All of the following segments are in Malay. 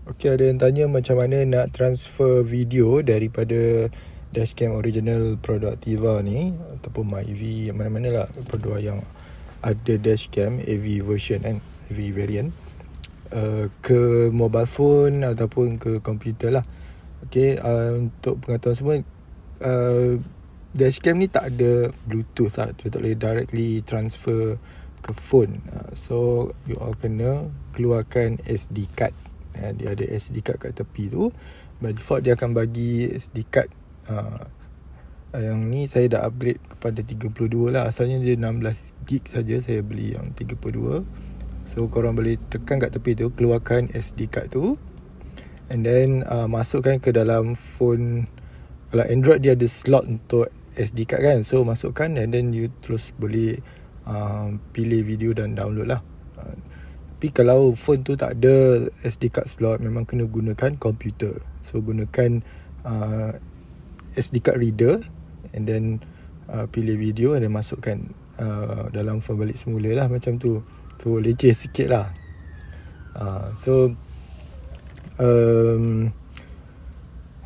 Okey, ada yang tanya macam mana nak transfer video daripada dashcam original Productiva ni ataupun MyEV, mana-mana lah produk yang ada dashcam AV version kan, AV variant, ke mobile phone ataupun ke komputer lah. Okey, untuk pengetahuan semua, dashcam ni tak ada Bluetooth lah. Dia tak boleh directly transfer ke phone. So you all kena keluarkan SD card. Dia ada SD card kat tepi tu. By default dia akan bagi SD card. Yang ni saya dah upgrade kepada 32 lah. Asalnya dia 16 gig saja, saya beli yang 32. So korang boleh tekan kat tepi tu, keluarkan SD card tu, and then masukkan ke dalam phone. Kalau Android dia ada slot untuk SD card kan, so masukkan and then you terus boleh pilih video dan download lah. Tapi kalau phone tu tak ada SD card slot, memang kena gunakan komputer. So gunakan SD card reader and then pilih video dan masukkan dalam phone balik semula lah, macam tu. So leceh sikit lah.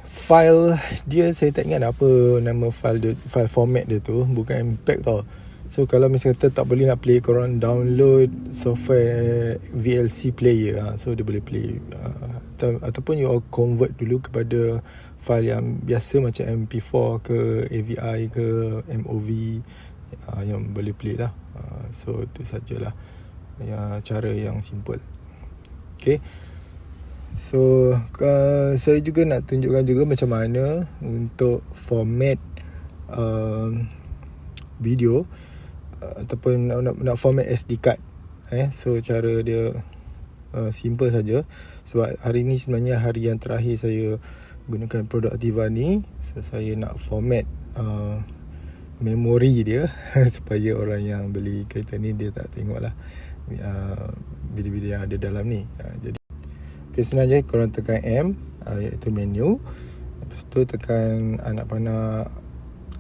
File dia saya tak ingat apa nama file dia, file format dia tu, bukan MPEG tau. So kalau misalnya kita tak boleh nak play, korang download software VLC player, so dia boleh play, ataupun you all convert dulu kepada file yang biasa macam MP4 ke AVI ke MOV, yang boleh play lah. So itu sajalah cara yang simple. Okay, so saya juga nak tunjukkan juga macam mana untuk format video, ataupun nak format SD card. So cara dia simple saja. Sebab hari ni sebenarnya hari yang terakhir saya gunakan Productiva ni. So saya nak format memori dia supaya orang yang beli kereta ni dia tak tengok lah video-video yang ada dalam ni. Jadi senang je, korang tekan M, iaitu menu. Lepas tu tekan anak panah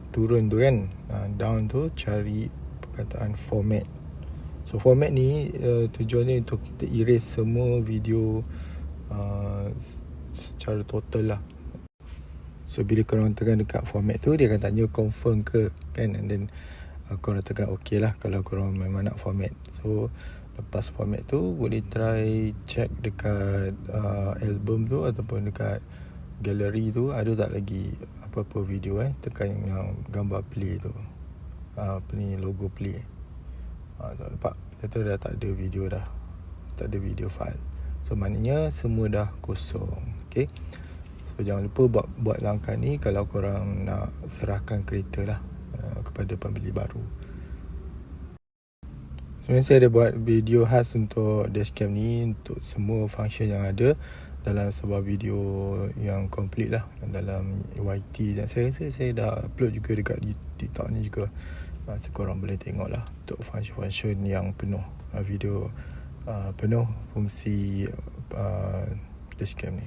turun tu kan, down tu cari perkataan format. So format ni tujuannya untuk kita erase semua video secara total lah. So bila korang tekan dekat format tu, dia akan tanya confirm ke kan, and then korang tekan OK lah kalau korang memang nak format. So lepas format tu boleh try check dekat album tu ataupun dekat gallery tu ada tak lagi apa-apa video. Tekan yang gambar play tu, apa ni, logo play. Tak nampak, kata dah tak ada video dah, tak ada video file. So maknanya semua dah kosong. Okay, so jangan lupa buat langkah ni kalau korang nak serahkan kereta lah kepada pembeli baru. Sebenarnya saya ada buat video khas untuk dashcam ni, untuk semua function yang ada dalam sebuah video yang komplit lah dalam YT, dan saya rasa saya dah upload juga dekat TikTok ni juga. So korang boleh tengok lah untuk function-function yang penuh, video penuh fungsi dashcam ni.